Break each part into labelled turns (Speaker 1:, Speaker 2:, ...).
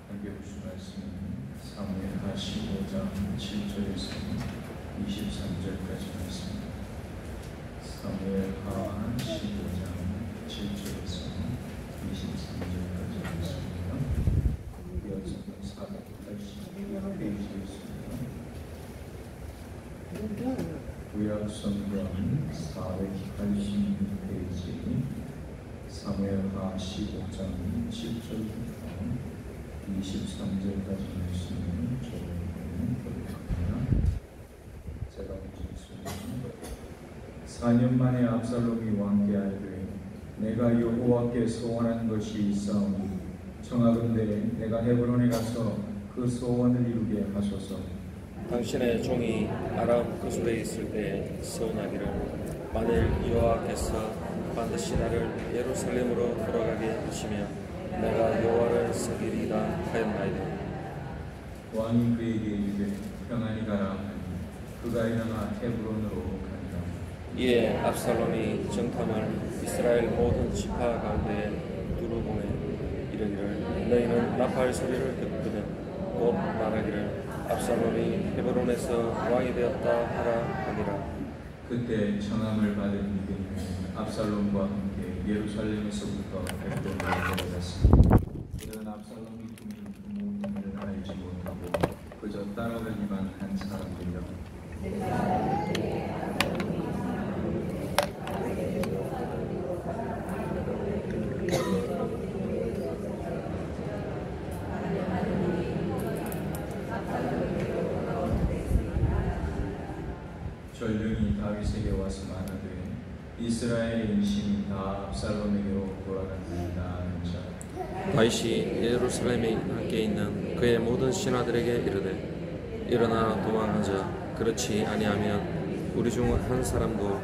Speaker 1: 함께 보신 말씀은 사무엘하 15장 7절에서 23절까지 말씀입니다. 사무엘하 15장 7절에서 23절까지 말씀입니다. 구약성경 482페이지였습니다. 구약성경 482페이지 사무엘하 15장 7절부터 23절까지 말씀을 저희는 보겠습니다. 제가 읽겠습니다. 4년 만에 압살롬이 왕께 아뢰되 내가 여호와께 소원한 것이 있사오니 청하건대 내가 헤브론에 가서 그 소원을 이루게 하소서.
Speaker 2: 당신의 종이 아람 그술에 있을 때 서운하기를 만일 여호와께서 반드시 나를 예루살렘으로 돌아가게 하시며 내가 여호와를 섬기리이다 하였나이다.
Speaker 1: 왕이 그에게 이르되 평안히 가라 하니 그가 일어나 헤브론으로 가니라.
Speaker 2: 이에 압살롬이 정탐을 이스라엘 모든 지파 가운데 두루보내 이르기를 너희는 나팔 소리를 듣거든 곧 말하기를 압살롬이 헤브론에서 왕이 되었다 하라 하니라.
Speaker 1: 그때 청함을 받은 이들은 압살롬과 함께 예루살렘에서부터 헤브론으로 내려갔습니다. 그들은 압살롬이 꾸민 모든 일을 알지 못하고 그저 따라가기만 한 사람들이라. 전령이 다윗에게 와서 말하되 이스라엘의 인심이 다 압살롬에게로 돌아간다 하는자.
Speaker 2: 다윗이 예루살렘에 함께 있는 그의 모든 신하들에게 이르되 일어나 도망하자. 그렇지 아니하면 우리 중 한 사람도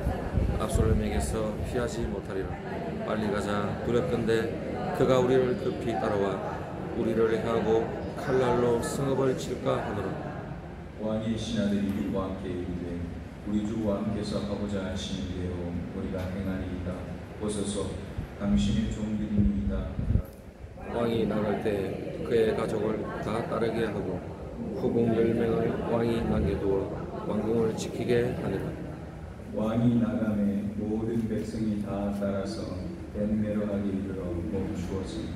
Speaker 2: 압살롬에게서 피하지 못하리라. 빨리 가자. 두렵건대 그가 우리를 급히 따라와 우리를 향하고 칼날로 성읍을 칠까 하노라.
Speaker 1: 왕의 신하들이 왕께 이르되 우리 주 왕께서 하고자 하시는 대로 우리가 행하리이다. 보소서 당신의 종들이니이다.
Speaker 2: 왕이 나갈 때 그의 가족을 다 따르게 하고 후궁 10명을 왕이 남겨두어 왕궁을 지키게 하니라.
Speaker 1: 왕이 나감에 모든 백성이 다 따라서 벤메로하게 이르러 멈추었으니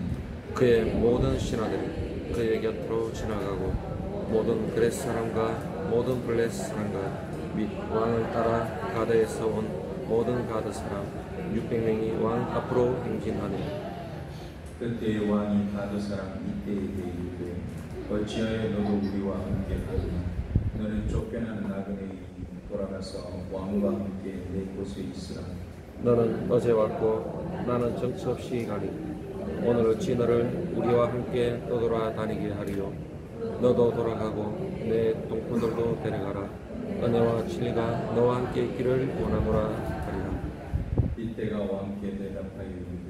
Speaker 2: 그의 모든 신하들이 그의 곁으로 지나가고 모든 그렛 사람과 모든 블렛 사람과 및 왕을 따라 가드에서 온 모든 가드 사람 600명이 왕 앞으로 행진하니.
Speaker 1: 그때 왕이 가드 사람 이때에게 이르되 어찌하여 너도 우리와 함께 가느냐. 너는 쫓겨나는 나그네이니 돌아가서 왕과 함께 내 곳에 있으라.
Speaker 2: 너는 어제 왔고 나는 정처 없이 가니 오늘 어찌 너를 우리와 함께 떠돌아다니게 하리요. 너도 돌아가고 내 동포들도 데려가라. 은혜와 진리가 너와 함께 있기를 원하노라 하리라.
Speaker 1: 이때가 왕께 대답하여 이르되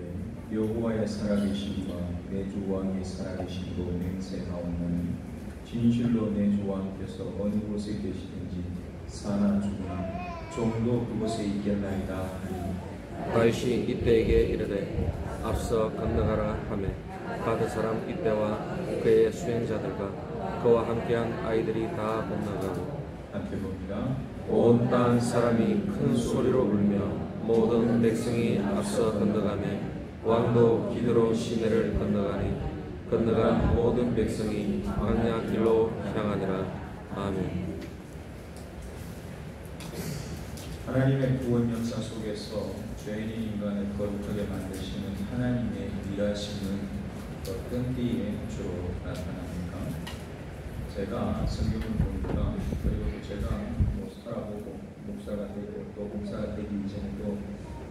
Speaker 1: 여호와의 살아계심과 내 주 왕의 살아계심으로 맹세하옵나니 진실로 내 주 왕께서 어느 곳에 계시든지 사나 죽으나 종도 그곳에 있겠나이다 하니.
Speaker 2: 다윗이 이때에게 이르되 앞서 건너가라 하매 가드 사람 이때와 그의 수행자들과 그와 함께한 아이들이 다 건너가고
Speaker 1: 함께 봅니다.
Speaker 2: 온 땅 사람이 큰 소리로 울며 모든 백성이 앞서 건너가며 왕도 기드로 시내를 건너가니 건너간 모든 백성이 광야 길로 향하니라. 아멘.
Speaker 1: 하나님의 구원 역사 속에서 죄인인 인간을 거룩하게 만드시는 하나님의 일하심은 어떤 때에 주로 나타납니까? 제가 성경을 보니까 그리고 제가 살아보고 목사가 되고 또 목사가 되기 이전에도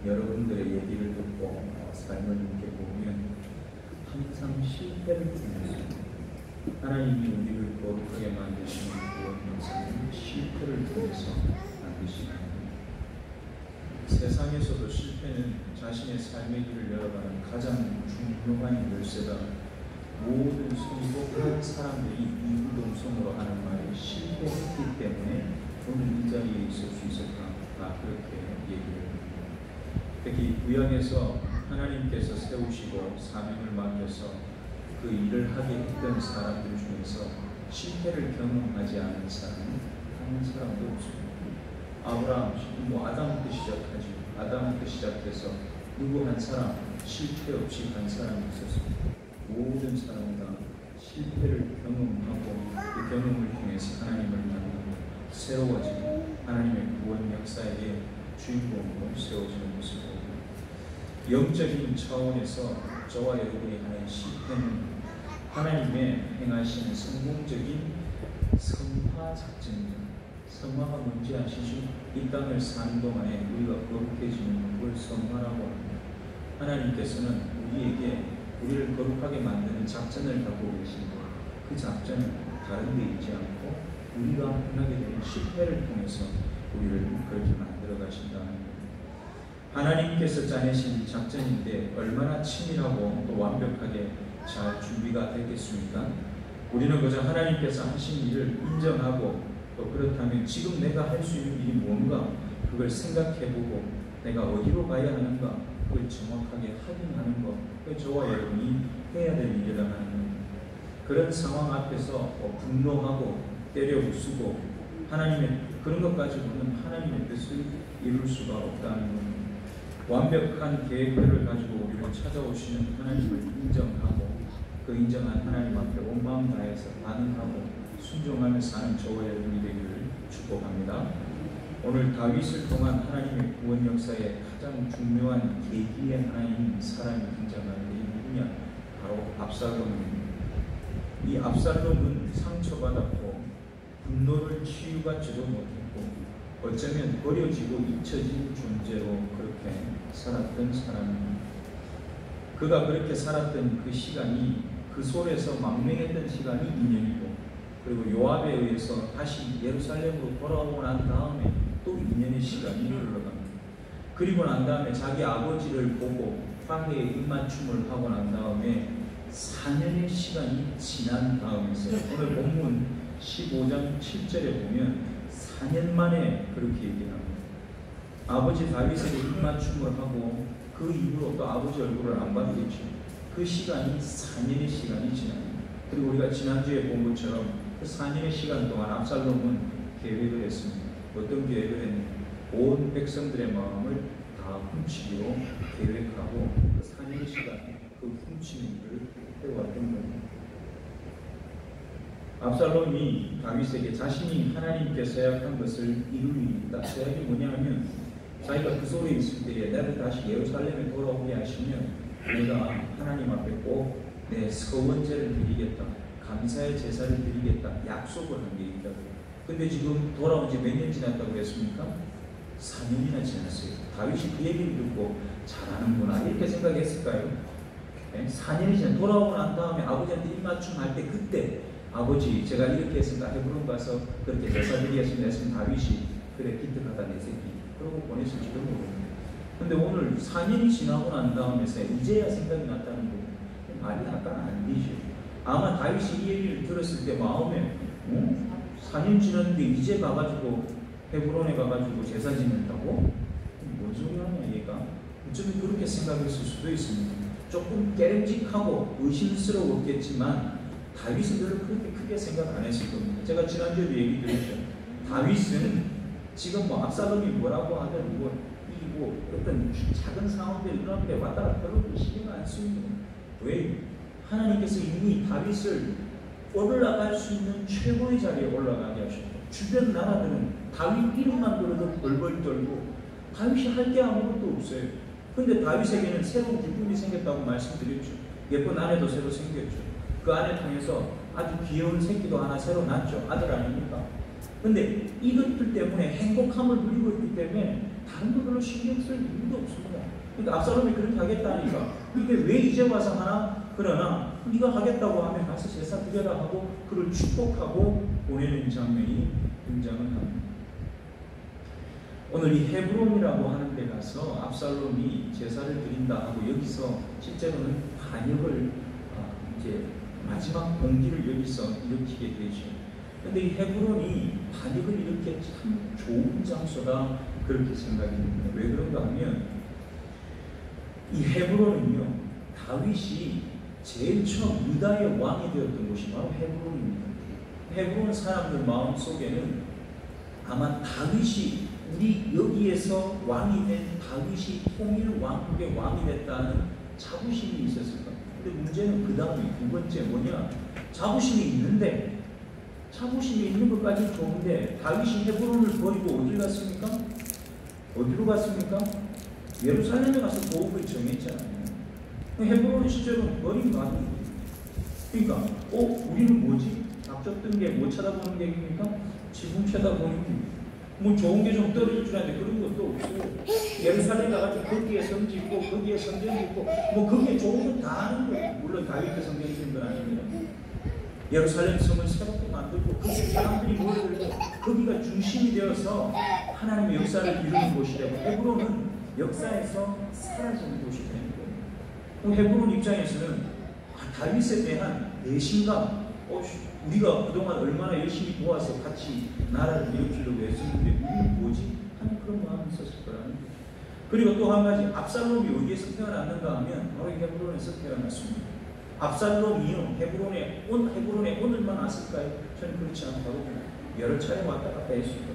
Speaker 1: 여러분들의 얘기를 듣고 삶을 이렇게 보면 항상 실패를 통해서 하나님이 우리를 거룩하게 만드시는 구원 역사는 실패를 통해서 만드시는 겁니다. 세상에서도 실패는 자신의 삶의 길을 열어가는 가장 중요한 열쇠다. 모든 성공한 사람들이 이구동성으로 하는 말이 실패했기 때문에 오늘 이 자리에 있을 수 있었다. 그렇게 얘기를 합니다. 특히 구약에서 하나님께서 세우시고 사명을 맡겨서 그 일을 하게 했던 있는 사람들 중에서 실패를 경험하지 않은 사람은 한 사람도 없습니다. 아브라함, 아담부터 시작하죠. 아담부터 시작해서 누구 한 사람 실패 없이 간 사람이 있었습니다. 모든 사람은 다 실패를 경험하고 그 경험을 통해서 하나님을 만나고 새로워지고 하나님의 구원 역사의 주인공으로 세워지는 모습을 봅니다. 영적인 차원에서 저와 여러분이 하는 실패는 하나님의 행하시는 성공적인 성화 작전입니다. 성화가 뭔지 아시죠? 이 땅을 사는 동안에 우리가 거룩해지는 그걸 성화라고 합니다. 하나님께서는 우리에게 우리를 거룩하게 만드는 작전을 갖고 계신데 그 작전은 다른 데 있지 않고 우리가 행하게 되는 실패를 통해서 우리를 그렇게 만들어 가신다는 겁니다. 하나님께서 짜내신 작전인데 얼마나 치밀하고 또 완벽하게 잘 준비가 됐겠습니까? 우리는 그저 하나님께서 하신 일을 인정하고 또 그렇다면 지금 내가 할 수 있는 일이 뭔가 그걸 생각해보고 내가 어디로 가야 하는가 그걸 정확하게 확인하는 것, 그게 저와 여러분이 해야 될 일이라는 겁니다. 그런 상황 앞에서 분노하고 때려 부수고 하나님의 그런 것 가지고는 하나님의 뜻을 이룰 수가 없다는 겁니다. 완벽한 계획표를 가지고 우리를 찾아오시는 하나님을 인정하고 그 인정한 하나님 앞에 온 마음 다해서 반응하고 순종하며 사는 저와 여러분이 되기를 축복합니다. 오늘 다윗을 통한 하나님의 구원 역사의 가장 중요한 계기의 하나님 사람이 등장하는데 이 누구냐? 바로 압살롬입니다. 이 압살롬은 상처받았고 분노를 치유받지도 못했고 어쩌면 버려지고 잊혀진 존재로 그렇게 살았던 사람입니다. 그가 그렇게 살았던 그 시간이 그 속에서 망명했던 시간이 2년이고 그리고 요압에 의해서 다시 예루살렘으로 돌아오고 난 다음에 또 2년의 시간이 흘러갑니다. 그리고 난 다음에 자기 아버지를 보고 화해의 입맞춤을 하고 난 다음에 4년의 시간이 지난 다음에서 오늘 본문 15장 7절에 보면 4년 만에 그렇게 얘기합니다. 아버지 다윗에게 입맞춤을 하고 그 이후로 또 아버지 얼굴을 안 봤겠죠. 그 시간이 4년의 시간이 지납니다. 그리고 우리가 지난주에 본 것처럼 그 4년의 시간 동안 압살롬은 계획을 했습니다. 어떤 계획을 했느냐? 온 백성들의 마음을 다 훔치기로 계획하고 그 4년의 시간 그 훔치는 일을 해왔던 겁니다. 압살롬이 다윗에게 자신이 하나님께서 약한 것을 이룰 일이 있다. 그 이야기 뭐냐면 자기가 그 속에 있을 때에 나를 다시 예루살렘에 돌아오게 하시면 내가 하나님 앞에 꼭 내 서원제를 드리겠다. 감사의 제사를 드리겠다. 약속을 한 게 있다고. 근데 지금 돌아온 지 몇 년 지났다고 했습니까? 4년이나 지났어요. 다윗이 그 얘기를 듣고 잘하는구나 이렇게 생각했을까요? 4년이 지나 돌아오고 난 다음에 아버지한테 입맞춤 할 때 그때 아버지 제가 이렇게 했으니까 헤브론 가서 그렇게 제사 드리겠습니다 했으면 다윗이 그래 기특하다 내 새끼 그러고 보냈을지도 모릅니다. 근데 오늘 4년이 지나고 난 다음에서 이제야 생각이 났다는 거 말이 약간 안 되죠. 아마 다윗이 이 얘기를 들었을 때 마음에 4년 지났는데 이제 가가지고 헤브론에 가가지고 제사 지낸다고? 뭔 소리 하냐 얘가? 어쩌면 그렇게 생각했을 수도 있습니다. 조금 깨름직하고 의심스러웠겠지만 다윗은 별로 그렇게 크게 생각 안 했을 겁니다. 제가 지난주에도 얘기 드렸죠. 다윗은 지금 압살롬이 뭐라고 하든 어떤 작은 상황들이 일어나는데 왔다 갔다 별로 신경 안 쓰입니다. 왜? 하나님께서 이미 다윗을 올라갈 수 있는 최고의 자리에 올라가게 하셨고 주변 나라들은 다윗 이름만 들어도 벌벌 떨고 다윗이 할 게 아무것도 없어요. 근데 다윗에게는 새로운 기쁨이 생겼다고 말씀드렸죠. 예쁜 아내도 새로 생겼죠. 그 아내 통해서 아주 귀여운 새끼도 하나 새로 낳았죠. 아들 아닙니까? 근데 이것들 때문에 행복함을 누리고 있기 때문에 다른 거 별로 신경 쓸 이유도 없습니다. 그러니까 압살롬이 그렇게 하겠다니까 이게 왜 이제 와서 하나? 그러나 네가 하겠다고 하면 가서 제사 드려라 하고 그를 축복하고 보내는 장면이 등장을 합니다. 오늘 이 헤브론이라고 하는 데 가서 압살롬이 제사를 드린다 하고 여기서 실제로는 반역을 이제 마지막 공기를 여기서 일으키게 되죠. 근데 이 헤브론이 반역을 일으키기 참 좋은 장소다 그렇게 생각이 듭니다. 왜 그런가 하면 이 헤브론은요 다윗이 제일 처음 유다의 왕이 되었던 곳이 바로 헤브론입니다. 헤브론 사람들 마음 속에는 아마 다윗이 우리 여기에서 왕이 된 다윗이 통일 왕국의 왕이 됐다는 자부심이 있었을 겁니다. 근데 문제는 그 다음에 두 번째 뭐냐? 자부심이 있는데, 자부심이 있는 것까지는 좋은데 다윗이 헤브론을 버리고 어디로 갔습니까? 어디로 갔습니까? 예루살렘에 가서 보복을 정했잖아요. 헤브론은 실제로 버린 거 아닙니까? 그러니까 우리는 뭐지? 앞졌던 게 뭐 쳐다보는 게 입니까? 지붕 쳐다보는 게 뭐 좋은 게 좀 떨어질 줄 알았는데 그런 것도 없고, 예루살렘 가가지고 거기에 성지 있고 거기에 성전이 있고 뭐 거기에 좋은 거 다 하는 거예요. 물론 다윗의 성전이 있는 건 아닙니다. 예루살렘 성을 새롭게 만들고 그 사람들이 모여들고 거기가 중심이 되어서 하나님의 역사를 이루는 곳이 되고, 헤브론은 역사에서 사라지는 곳이 되는 거예요. 헤브론 입장에서는 다윗에 대한 내심감, 우리가 그동안 얼마나 열심히 도와서 같이 나라를 일으키려고 했었는데 우리는 뭐지? 하는 그런 마음이 있었을 거라는 거예요. 그리고 또 한 가지, 압살롬이 어디에서 태어났는가 하면 바로 헤브론에서 태어났습니다. 압살롬이요, 헤브론에 오늘만 왔을까요? 저는 그렇지 않다고 여러 차례 왔다 갔다 했습니다.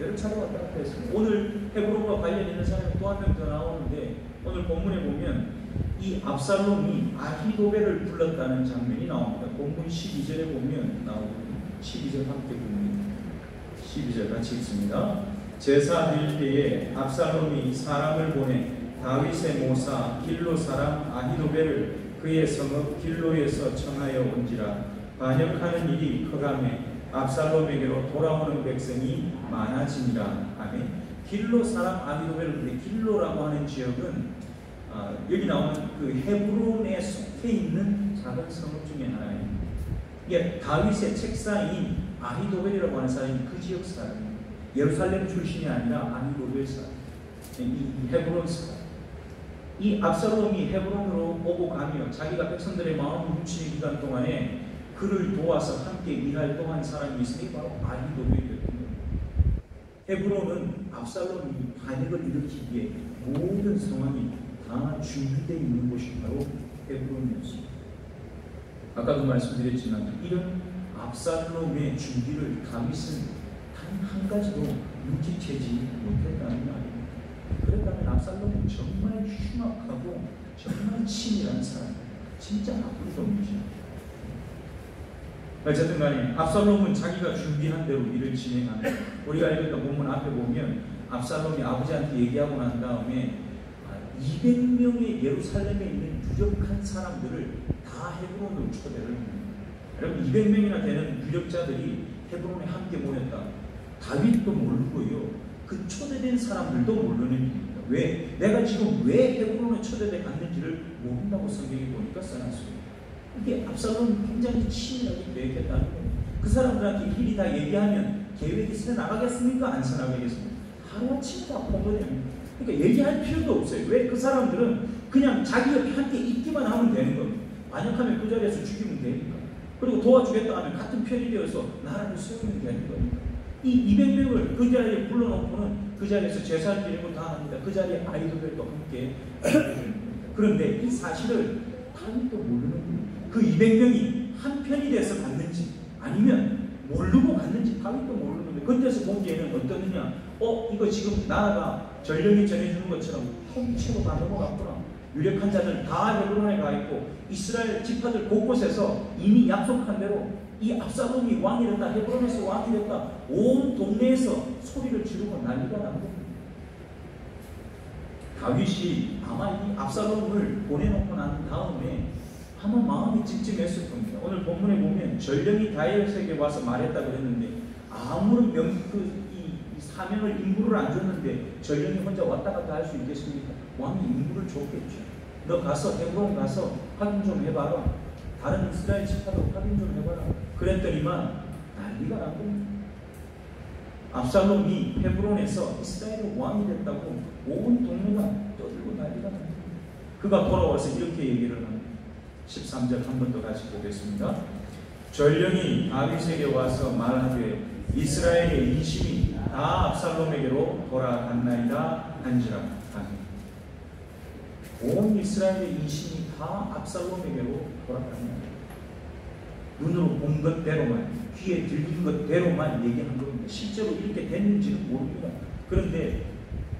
Speaker 1: 여러 차례 왔다 갔다 했습니다. 오늘 헤브론과 관련 있는 사람이 또 한 명 더 나오는데, 오늘 본문에 보면 이 압살롬이 아히도벨을 불렀다는 장면이 나옵니다. 본문 12절에 보면 나오거든요. 12절 함께 봅니다. 12절 같이 읽습니다. 제사 드릴 때에 압살롬이 사람을 보내 다윗의 모사 길로 사람 아히도벨을 그의 성읍 길로에서 청하여 온지라. 반역하는 일이 커가매 압살롬에게로 돌아오는 백성이 많아지니라. 아멘. 길로 사람 아히도벨을, 길로라고 하는 지역은 여기 나오는 그 헤브론에 속해 있는 작은 성읍 중에 하나입니다. 이게 다윗의 책사인 아히도벨이라고 하는 사람이 그 지역 사람입니다. 예루살렘 출신이 아니라 아히도벨 사람, 이 헤브론 사람. 이 압살롬이 헤브론으로 오고 가며 자기가 백성들의 마음을 훔치는 기간 동안에 그를 도와서 함께 일할 동안 사람이 있으니 바로 아히도벨이었던 겁니다. 헤브론은 압살롬이 반역을 일으키기에 모든 상황이 다 준비되어 있는 곳이 바로 헤브론이었습니다. 아까도 말씀드렸지만 이런 압살롬의 준비를 다윗은 단 한 가지도 눈치채지 못했다는 말입니다. 그랬다면 압살롬은 정말 흉악하고 정말 치밀한 사람, 진짜 나쁜 놈이죠. 어쨌든 간에 압살롬은 자기가 준비한 대로 일을 진행합니다. 우리가 읽었던 본문 앞에 보면 압살롬이 아버지한테 얘기하고 난 다음에 200명의 예루살렘에 있는 유력한 사람들을 다 헤브론으로 초대를 합니다. 여러분, 200명이나 되는 유력자들이 헤브론에 함께 모였다. 다윗도 모르고요, 그 초대된 사람들도 모르는 일입니다. 왜? 내가 지금 왜 헤브론에 초대돼 갔는지를 모른다고 성경에 보니까 써놨습니다. 이게 압살롬이 굉장히 치밀하게 계획했다는 거예요. 그 사람들한테 일일이 다 얘기하면 계획이 서 나가겠습니까? 안 서 나가겠습니까? 하루아침에 다 포기됩니다. 그러니까 얘기할 필요도 없어요. 왜? 그 사람들은 그냥 자기 옆에 함께 있기만 하면 되는 겁니다. 반역하면 그 자리에서 죽이면 되니까. 그리고 도와주겠다 하면 같은 편이 되어서 나라를 세우면 되는 거니까. 이 200명을 그 자리에 불러놓고는 그 자리에서 제사를 드리고 다 합니다. 그 자리에 아히도벨도 함께 그런데 이 사실을 다윗도 모르는 거예요. 그 200명이 한 편이 돼서 갔는지 아니면 모르고 갔는지 다윗도 모르는 건데, 그때서 보기에는 어떠느냐? 이거 지금 나라가 전령이 전해주는 것처럼 통째로 다 넘어갔구나. 유력한 자들 다 헤브론에 가 있고 이스라엘 지파들 곳곳에서 이미 약속한 대로 이 압살롬이 왕이 됐다, 헤브론에서 왕이 됐다, 온 동네에서 소리를 지르고 난리가 난 겁니다. 다윗이 아마 이 압살롬을 보내놓고 난 다음에 아마 마음이 찜찜했을 겁니다. 오늘 본문에 보면 전령이 다윗에게 와서 말했다 그랬는데 아무런 이 사명을 임무를 안 줬는데 전령이 혼자 왔다 갔다 할 수 있겠습니까? 왕이 임무를 줬겠죠. 너 가서 헤브론 가서 확인 좀 해봐라. 다른 이스라엘 지파도 확인 좀 해봐라. 그랬더니만 난리가 난 겁니다. 압살롬이 헤브론에서 이스라엘의 왕이 됐다고 온 동네가 떠들고 난리가 납니다. 그가 돌아와서 이렇게 얘기를 합니다. 13절 한 번 더 다시 보겠습니다. 전령이 다윗에게 와서 말하되 이스라엘의 이심이 다 압살롬에게로 돌아갔나이다 한지라.
Speaker 3: 온 이스라엘의 인심이 다 압살롬에게로 돌아갑니다. 눈으로 본 것대로만, 귀에 들린 것대로만 얘기한 겁니다. 실제로 이렇게 됐는지는 모릅니다. 그런데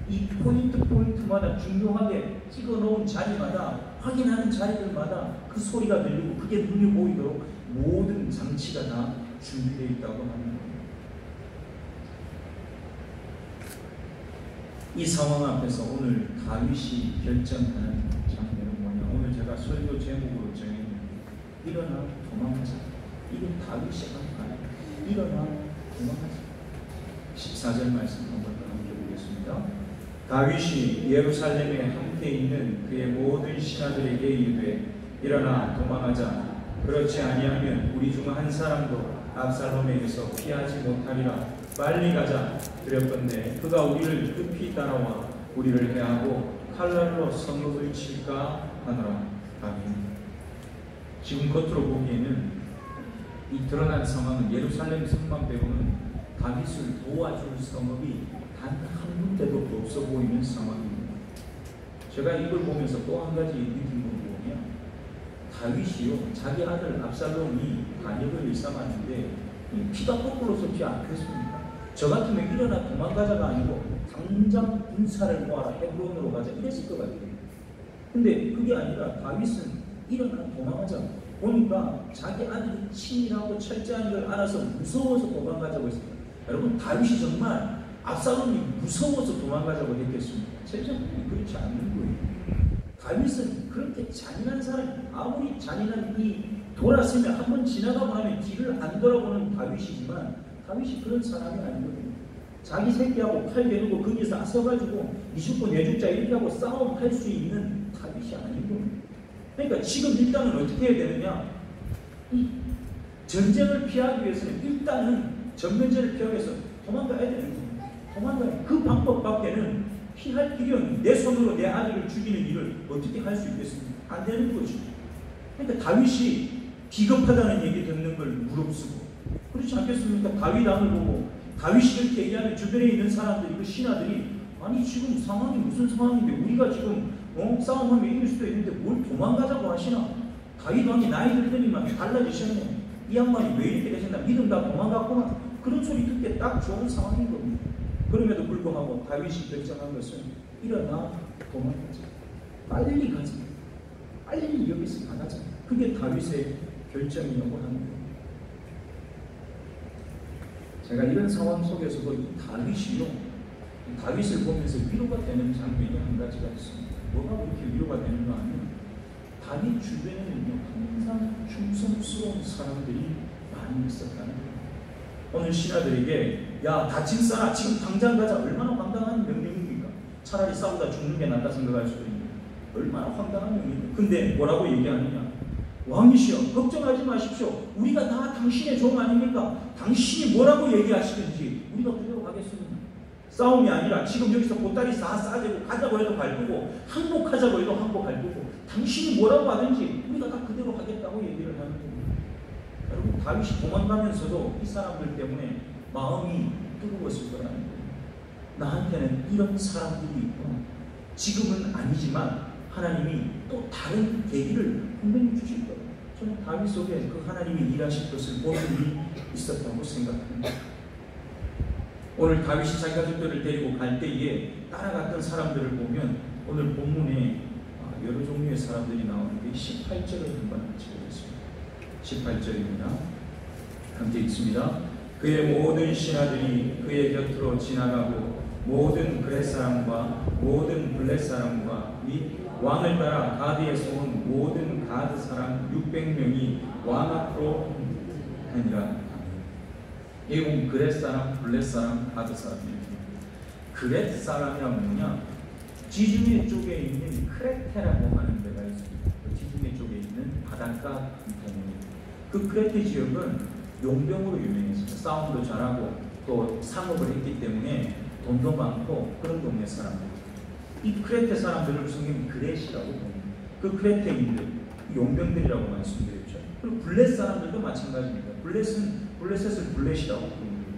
Speaker 3: 이 포인트마다 중요하게 찍어놓은 자리마다, 확인하는 자리들마다 그 소리가 들리고 그게 눈이 보이도록 모든 장치가 다 준비되어 있다고 합니다. 이 상황 앞에서 오늘 다윗이 결정하는 장면은 뭐냐? 오늘 제가 설교 제목으로 정했는데 일어나 도망가자. 이게 다윗이 한 말. 일어나 도망가자. 14절 말씀 한번 더 함께 보겠습니다. 다윗이 예루살렘에 함께 있는 그의 모든 신하들에게 이르되 일어나 도망하자. 그렇지 아니하면 우리 중 한 사람도 압살롬에게서 피하지 못하리라. 빨리 가자. 그랬건대 그가 우리를 급히 따라와 우리를 해하고 칼날로 성읍을 칠까 하노라. 아멘. 지금 겉으로 보기에는 이 드러난 상황은 예루살렘 성만 빼고는 다윗을 도와줄 성읍이 단 한 군데도 없어 보이는 상황입니다. 제가 이걸 보면서 또 한 가지 느낀 건 뭐냐? 다윗이요, 자기 아들 압살롬이 반역을 일삼았는데 피가 거꾸로 섰지 않겠습니까? 저 같으면 일어나 도망가자가 아니고 당장 군사를 모아라 헤브론으로 가자 이랬을 것 같아요. 근데 그게 아니라 다윗은 일어나 도망가자. 보니까 자기 아들이 친이라고 철저한 걸 알아서 무서워서 도망가자고 했습니다. 여러분, 다윗이 정말 압살롬이 무서워서 도망가자고 했겠습니까? 제자들이 그렇지 않는 거예요. 다윗은 그렇게 잔인한 사람, 아무리 잔인한 이 돌아서면 한번 지나가고 나면 뒤를 안 돌아보는 다윗이지만 다윗이 그런 사람이 아니거든요. 자기 새끼하고 팔 겨누고 거기서 서가지고 니 죽고 내 죽자 이렇게 하고 싸움할 수 있는 다윗이 아닌 겁니다. 그러니까 지금 일단은 어떻게 해야 되느냐? 이 전쟁을 피하기 위해서는 일단은 전면전을 피하기 위해서 도망가야 되는 겁니다. 도망가야. 그 방법밖에는 피할 길이 없는, 내 손으로 내 아들을 죽이는 일을 어떻게 할 수 있겠습니까? 안 되는 거죠. 그러니까 다윗이 비겁하다는 얘기 듣는 걸 무릅쓰고, 그렇지 않겠습니까? 다윗 왕을 보고 다윗이 이렇게 얘기하면 주변에 있는 사람들이, 그 신하들이, 아니 지금 상황이 무슨 상황인데 우리가 지금 싸움하면 이길 수도 있는데 뭘 도망가자고 하시나? 다윗 왕이 나이 들더니만 달라지셨네. 이 양반이 왜 이렇게 되셨나? 믿음 다 도망갔구나. 그런 소리 듣기 딱 좋은 상황인 겁니다. 그럼에도 불구하고 다윗이 결정한 것은 일어나 도망가자. 빨리 가자. 빨리 여기서 나가자. 그게 다윗의 결정이라고 하는 겁니다. 제가 이런 상황 속에서도 이 다윗이요, 다윗을 보면서 위로가 되는 장면이 한 가지가 있습니다. 뭐가 그렇게 위로가 되는가 하면 다윗 주변에는요 항상 충성스러운 사람들이 많이 있었다는 거예요. 오늘 신하들에게 야 다친 사람 지금 당장 가자. 얼마나 황당한 명령입니까? 차라리 싸우다 죽는 게 낫다 생각할 수도 있는데 얼마나 황당한 명령입니까? 근데 뭐라고 얘기하느냐? 왕이시여 걱정하지 마십시오. 우리가 다 당신의 종 아닙니까? 당신이 뭐라고 얘기하시든지 우리가 그대로 가겠습니다. 싸움이 아니라 지금 여기서 보따리 싸대고 가자고 해도 갈구고 항복하자고 해도 항복할 거고 당신이 뭐라고 하든지 우리가 다 그대로 하겠다고 얘기를 하는 겁니다. 여러분, 다윗이 도망가면서도 이 사람들 때문에 마음이 뜨거웠을 거라는 거예요. 나한테는 이런 사람들이 있구나. 지금은 아니지만 하나님이 또 다른 계기를 분명히 주실 거예요. 저는 다윗 속에 그 하나님이 일하실 것을 보는 일이 있었다고 생각합니다. 오늘 다윗이 자기 가족들을 데리고 갈 때에 따라갔던 사람들을 보면 오늘 본문에 여러 종류의 사람들이 나오는데 18절을 한번 같이 보겠습니다. 18절입니다. 함께 읽습니다. 그의 모든 신하들이 그의 곁으로 지나가고 모든 그렛 사람과 모든 블렛 사람과 및 왕을 따라 가드에서 온 모든 가드 사람 600명이 왕 앞으로 하니라. 이 그렛 사람, 블렛 사람, 가드 사람입니다. 그렛 사람이란 뭐냐? 지중해 쪽에 있는 크레테라고 하는 데가 있습니다. 그 지중해 쪽에 있는 바닷가 형태입니다. 그 크레테 지역은 용병으로 유명했습니다. 싸움도 잘하고 또 상업을 했기 때문에 돈도 많고 그런 동네 사람들. 이 크레테 사람들을 성경이 그렛이라고 봅니다. 그 크레테인들, 용병들이라고 말씀드렸죠. 그리고 블렛 사람들도 마찬가지입니다. 블레셋을 블렛이라고 봅니다.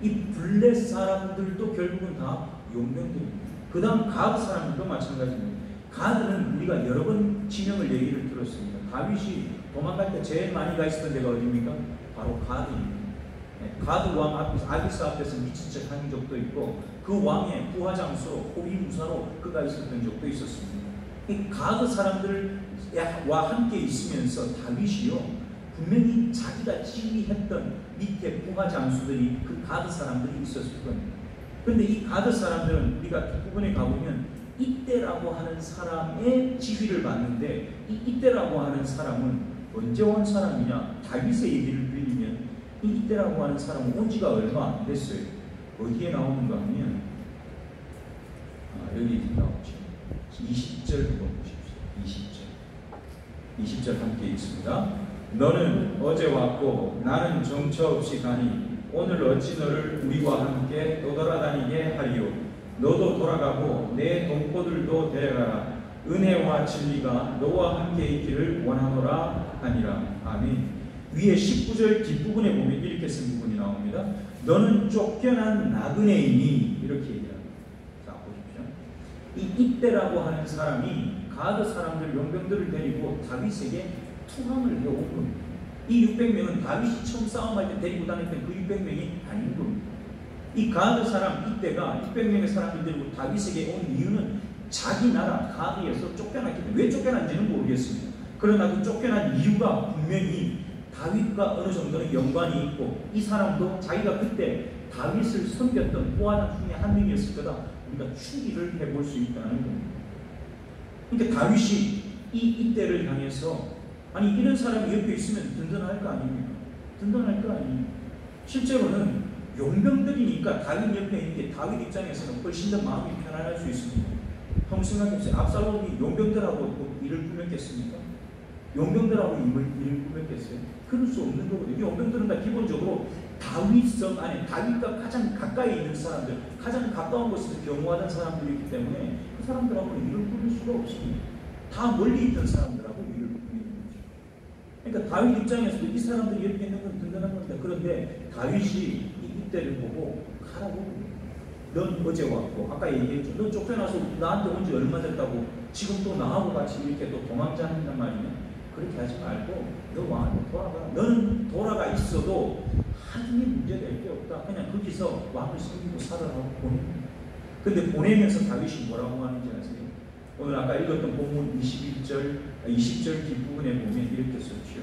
Speaker 3: 이 블렛 사람들도 결국은 다 용병들입니다. 그 다음 가드 사람들도 마찬가지입니다. 가드는 우리가 여러 번 지명을 얘기를 들었습니다. 다윗이 도망갈 때 제일 많이 가 있었던 데가 어디입니까? 바로 가드입니다. 가드 왕 앞에서 아기스 앞에서 미친 척 한 적도 있고 그 왕의 부하장수로 호위무사로 그가 있었던 적도 있었습니다. 이 가드 사람들과 함께 있으면서 다윗이요 분명히 자기가 지휘했던 밑에 부하장수들이 그 가드 사람들이 있었을 겁니다. 그런데 이 가드 사람들은 우리가 뒷부분에 가보면 이때라고 하는 사람의 지휘를 받는데 이 이때라고 하는 사람은 언제 온 사람이냐? 다윗의 얘기를 빌리면 이 이때라고 하는 사람은 온 지가 얼마 안 됐어요. 어디에 나오는가 하면 여기 나오죠. 20절 한번 보십시오. 20절 함께 읽습니다. 너는 어제 왔고 나는 정처 없이 가니 오늘 어찌 너를 우리와 함께 떠돌아다니게 하리요. 너도 돌아가고 내 동포들도 데려가라. 은혜와 진리가 너와 함께 있기를 원하노라 하니라. 아멘. 위에 19절 뒷부분에 보면 이렇게 쓴 부분이 나옵니다. 너는 쫓겨난 나그네이니 이렇게 얘기합니다. 자 보십시오. 이때라고 하는 사람이 가드 사람들 용병들을 데리고 다윗에게 투항을 해온 겁니다. 이 600명은 다윗이 처음 싸움할 때 데리고 다녔던 그 600명이 아닌 겁니다. 이 가드 사람 이때가 600명의 사람들 데리고 다윗에게 온 이유는 자기 나라 가드에서 쫓겨났기 때문에 왜 쫓겨난지는 모르겠습니다. 그러나 그 쫓겨난 이유가 분명히 다윗과 어느 정도는 연관이 있고 이 사람도 자기가 그때 다윗을 섬겼던 부하장 중에 한 명이었을 거다. 우리가 추리를 해볼 수 있다는 겁니다. 그러니까 다윗이 이때를 향해서 아니 이런 사람이 옆에 있으면 든든할 거 아닙니까? 든든할 거 아닙니까? 실제로는 용병들이니까 다윗 옆에 있는 게 다윗 입장에서는 훨씬 더 마음이 편안할 수 있습니다. 한번 생각해보세요. 압살롬이 용병들하고 일을 꾸몄겠습니까? 용병들하고 일을 꾸몄겠어요? 그럴 수 없는 거거든요. 용병들은 다 기본적으로 다윗성 안에 다윗과 가장 가까이 있는 사람들, 가장 가까운 곳에서 경호하던 사람들이기 때문에 그 사람들하고는 일을 꾸밀 수가 없습니다. 다 멀리 있던 사람들하고 일을 꾸미는 거죠. 그러니까 다윗 입장에서도 이 사람들이 옆에 있는 건 든든한 겁니다. 그런데 다윗이 이때를 보고 가라고. 넌 어제 왔고 아까 얘기했죠. 넌 쫓겨나서 나한테 온 지 얼마 됐다고 지금 또 나하고 같이 이렇게 또 도망자한단 말이냐. 그렇게 하지 말고 너 왕한테 돌아가라. 너는 돌아가 있어도 하중에 문제될 게 없다. 그냥 거기서 왕을 섬기고 살아라고 보냅니다. 근데 보내면서 다윗이 뭐라고 하는지 아세요? 오늘 아까 읽었던 본문 20절 뒷부분에 보면 이렇게 썼죠.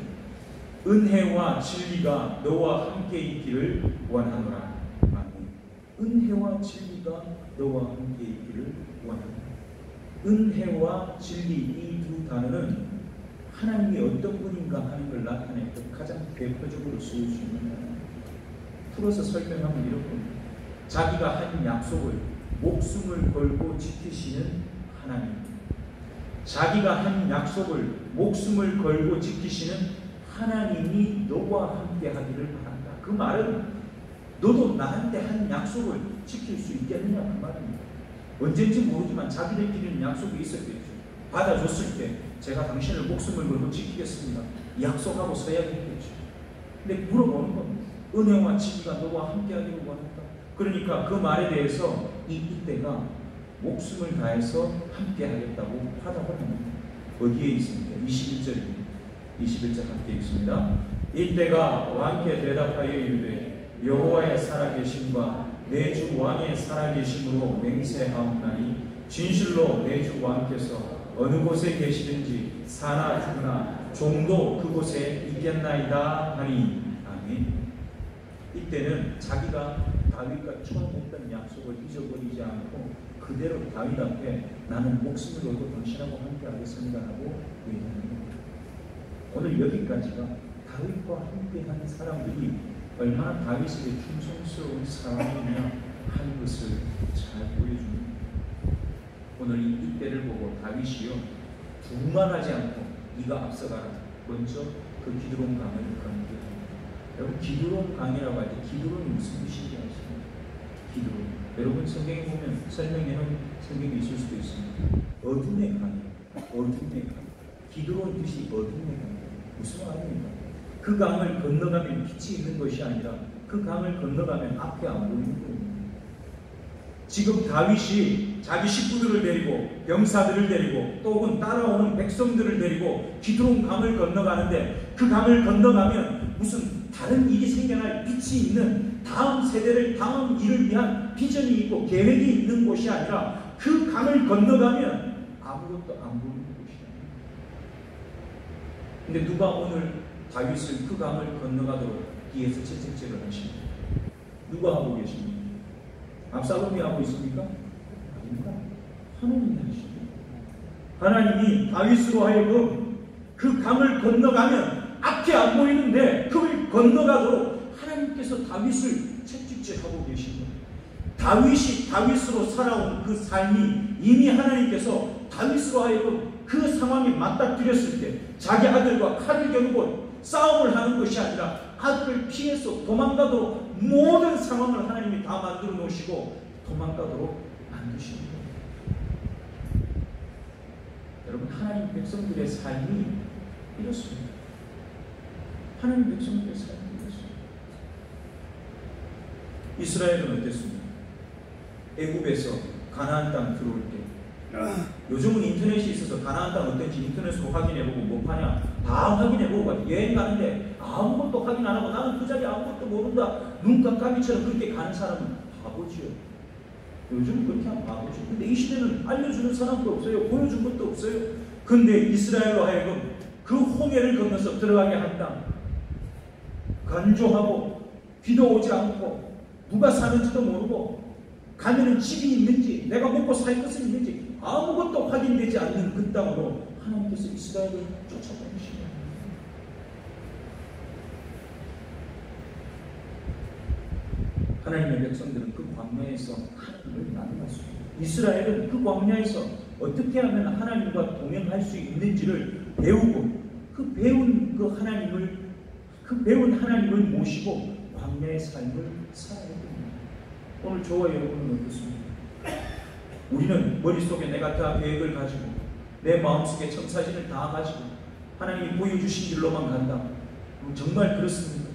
Speaker 3: 은혜와 진리가 너와 함께 있기를 원하노라. 아멘. 은혜와 진리가 너와 함께 있기를 원하노라. 은혜와 진리 이 두 단어는 하나님이 어떤 분인가 하는 걸 나타낼 때 가장 대표적으로 쓰일 수 있는 단어입니다. 풀어서 설명하면 이렇습니다. 자기가 한 약속을 목숨을 걸고 지키시는 하나님. 자기가 한 약속을 목숨을 걸고 지키시는 하나님이 너와 함께 하기를 바란다. 그 말은 너도 나한테 한 약속을 지킬 수 있겠느냐 그 말입니다. 언젠지 모르지만 자기들끼리는 약속이 있었겠죠. 받아줬을 때 제가 당신을 목숨을 걸고 지키겠습니다. 약속하고 서야겠죠. 근데 물어보는 겁니다. 은혜와 진리가 너와 함께 하기를 원한다. 그러니까 그 말에 대해서 이때가 목숨을 다해서 함께 하겠다고 화답을 합니다. 어디에 있습니까? 21절입니다. 21절 함께 읽습니다. 이때가 왕께 대답하여 이르되 여호와의 살아계심과 내 주 왕의 살아계심으로 맹세하옵나니 진실로 내 주 왕께서 어느 곳에 계시든지 사나 죽으나 종도 그곳에 있겠나이다 하니. 아멘. 이때는 자기가 다윗과 처음 했던 약속을 잊어버리지 않고 그대로 다윗 앞에 나는 목숨을 걸고 당신하고 함께 하겠습니다 하고 얘기하는 겁니다. 오늘 여기까지가 다윗과 함께하는 사람들이 얼마나 다윗에게 충성스러운 사람이냐 하는 것을 잘 보여줍니다. 오늘 이때를 보고 다윗이요 두말하지 않고 네가 앞서가라. 먼저 그 기드론 강을 건너갑니다. 여러분 기드론 강이라고 할 때 기드론이 무슨 뜻인지 아십니까? 기드론. 여러분 성경에 보면 설명해놓은 성경이 있을 수도 있습니다. 어둠의 강이에요. 어둠의 강. 기드론 뜻이 어둠의 강이에요. 무슨 말입니까? 그 강을 건너가면 빛이 있는 것이 아니라 그 강을 건너가면 앞에 안 보이는 거예요. 지금 다윗이 자기 식구들을 데리고 병사들을 데리고 또 혹은 따라오는 백성들을 데리고 기드론 강을 건너가는데 그 강을 건너가면 무슨 다른 일이 생겨날 빛이 있는 다음 세대를 다음 일을 위한 비전이 있고 계획이 있는 곳이 아니라 그 강을 건너가면 아무것도 안 보이는 곳이야. 근데 누가 오늘 다윗을 그 강을 건너가도록 뒤에서 채찍질을 하십니까? 누가 하고 계십니까? 압살롬이 하고 있습니까? 아닙니다. 하나님이 하십니다. 하나님이 다윗으로 하여금 그 강을 건너가면 앞이 안 보이는데 그걸 건너가도록 하나님께서 다윗을 채찍질하고 계십니다. 다윗이 다윗으로 살아온 그 삶이 이미 하나님께서 다윗으로 하여금 그 상황에 맞닥뜨렸을 때 자기 아들과 칼을 겨누고 싸움을 하는 것이 아니라 아들을 피해서 도망가도록 모든 상황을 하나님이 다 만들어 놓으시고 도망가도록 만드십니다. 여러분, 하나님 백성들의 삶이 이렇습니다. 하나님 백성들의 삶이 이렇습니다. 이스라엘은 어땠습니까? 애굽에서 가나안 땅 들어올 때 요즘은 인터넷이 있어서 가나안 땅 어떤지 인터넷으로 확인해보고 뭐 파냐 다 확인해보고 여행 가는데 아무것도 확인 안 하고 나는 그 자리에 아무것도 모른다 눈깜깜이처럼 그렇게 가는 사람은 바보지요. 요즘은 그렇게 하면 바보죠. 근데 이 시대는 알려주는 사람도 없어요. 보여준 것도 없어요. 근데 이스라엘로 하여금 그 홍해를 건너서 들어가게 한 땅 간조하고 비도 오지 않고 누가 사는지도 모르고 가면은 집이 있는지 내가 먹고 살 것은 있는지 아무것도 확인되지 않는 그 땅으로 하나님께서 이스라엘을 쫓아보내십니다. 하나님의 백성들은 그 광야에서 하나님을 만났습니다. 이스라엘은 그 광야에서 어떻게 하면 하나님과 동행할 수 있는지를 배우고 그 배운 하나님을 모시고 광야의 삶을 살아야 됩니다. 오늘 저와 여러분은 어떻습니까? 우리는 머릿속에 내가 다 계획을 가지고 내 마음속에 청사진을 다 가지고 하나님이 보여주신 길로만 간다. 정말 그렇습니까?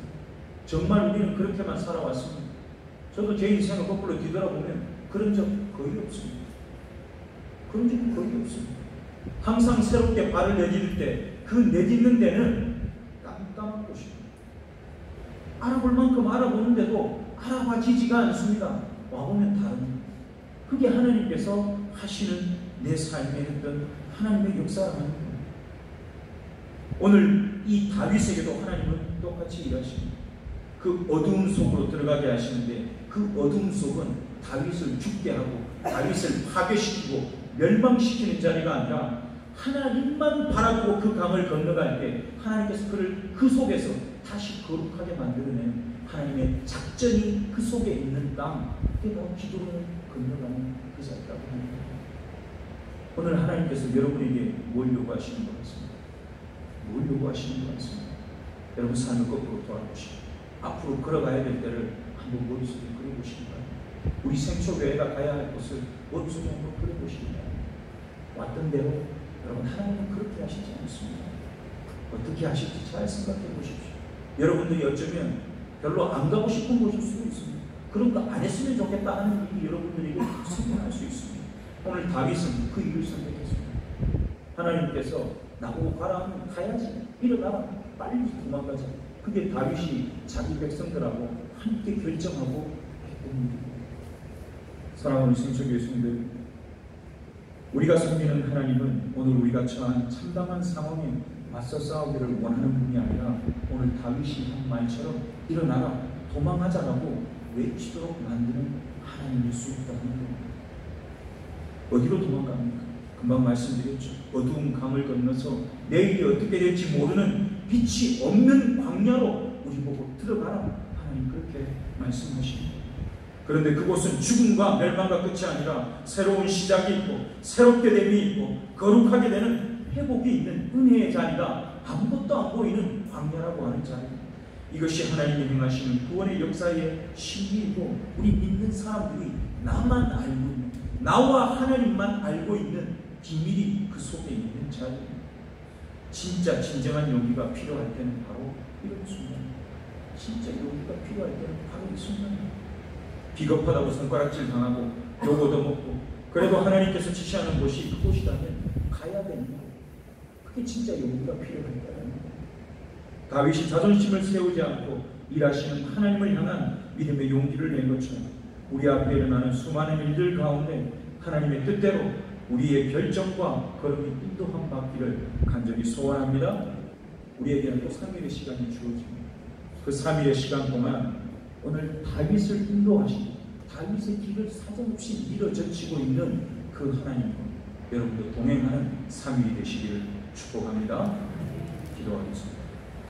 Speaker 3: 정말 우리는 그렇게만 살아왔습니다. 저도 제 인생을 거꾸로 뒤돌아보면 그런 적 거의 없습니다. 그런 적은 거의 없습니다. 항상 새롭게 발을 내딛을 때 그 내딛는 데는 깜깜한 곳입니다. 알아볼 만큼 알아보는데도 알아봐지지가 않습니다. 와보면 다릅니다. 그게 하나님께서 하시는 내 삶에 했던 하나님의 역사라는 겁니다. 오늘 이 다윗에게도 하나님은 똑같이 일하십니다. 그 어두움 속으로 들어가게 하시는데 그 어두움 속은 다윗을 죽게 하고 다윗을 파괴시키고 멸망시키는 자리가 아니라 하나님만 바라보고 그 강을 건너갈 때 하나님께서 그를 그 속에서 다시 거룩하게 만들어내는 하나님의 작전이 그 속에 있는 땅, 그게 바로 기도로 건너가는 그 자리라고 합니다. 오늘 하나님께서 여러분에게 뭘 요구하시는 것 같습니다. 뭘 요구하시는 것 같습니다. 여러분 삶을 거꾸로 돌아보시고 앞으로 걸어가야 될 때를 한번 머릿속에 그려보시기 바랍니다. 우리 생초교회가 가야 할 곳을 머릿속에 한번 그려보시기 바랍니다. 왔던 대로 여러분 하나님은 그렇게 하시지 않습니다. 어떻게 하실지 잘 생각해 보십시오. 여러분들이 어쩌면 별로 안 가고 싶은 곳일 수도 있습니다. 그런 거 안 했으면 좋겠다 하는 일이 여러분들에게 생겨날 수 있습니다. 오늘 다윗은 그 일을 선택했습니다. 하나님께서 나보고 가라 하면 가야지. 일어나라. 빨리 도망가자. 그게 다윗이 자기 백성들하고 함께 결정하고 했던 일입니다. 사랑하는 성도교 예수님들, 우리가 섬기는 하나님은 오늘 우리가 처한 참담한 상황에 맞서 싸우기를 원하는 분이 아니라 오늘 다윗이 한 말처럼 일어나라 도망하자라고 외치도록 만드는 하나님일 수 있다는 겁니다. 어디로 도망갑니까? 금방 말씀드렸죠. 어두운 강을 건너서 내일이 어떻게 될지 모르는 빛이 없는 광야로 우리 보고 들어가라. 하나님 그렇게 말씀하십니다. 그런데 그곳은 죽음과 멸망과 끝이 아니라 새로운 시작이 있고 새롭게 됨이 있고 거룩하게 되는 회복이 있는 은혜의 자리가 아무것도 안 보이는 광야라고 하는 자리입니다. 이것이 하나님이 행하시는 구원의 역사의 신비이고 우리 믿는 사람들이 나만 알고 있는, 나와 하나님만 알고 있는 비밀이 그 속에 있는 자리입니다. 진짜 진정한 용기가 필요할 때는 바로 이런 순간입니다. 진짜 용기가 필요할 때는 바로 이 순간입니다. 비겁하다고 손가락질 당하고 요거도 먹고 그래도 하나님께서 지시하는 곳이 그곳이라면 가야 된다. 그게 진짜 용기가 필요하다. 다윗이 자존심을 세우지 않고 일하시는 하나님을 향한 믿음의 용기를 낸 것처럼 우리 앞에 일어나는 수많은 일들 가운데 하나님의 뜻대로 우리의 결정과 걸음이 인도함 받기를 간절히 소원합니다. 우리에게는 또 3일의 시간이 주어집니다. 그 3일의 시간 동안 오늘 다윗을 인도하시고 다윗의 길을 사정없이 밀어젖히고 있는 그 하나님과 여러분도 동행하는 3일이 되시기를 축복합니다. 기도하겠습니다.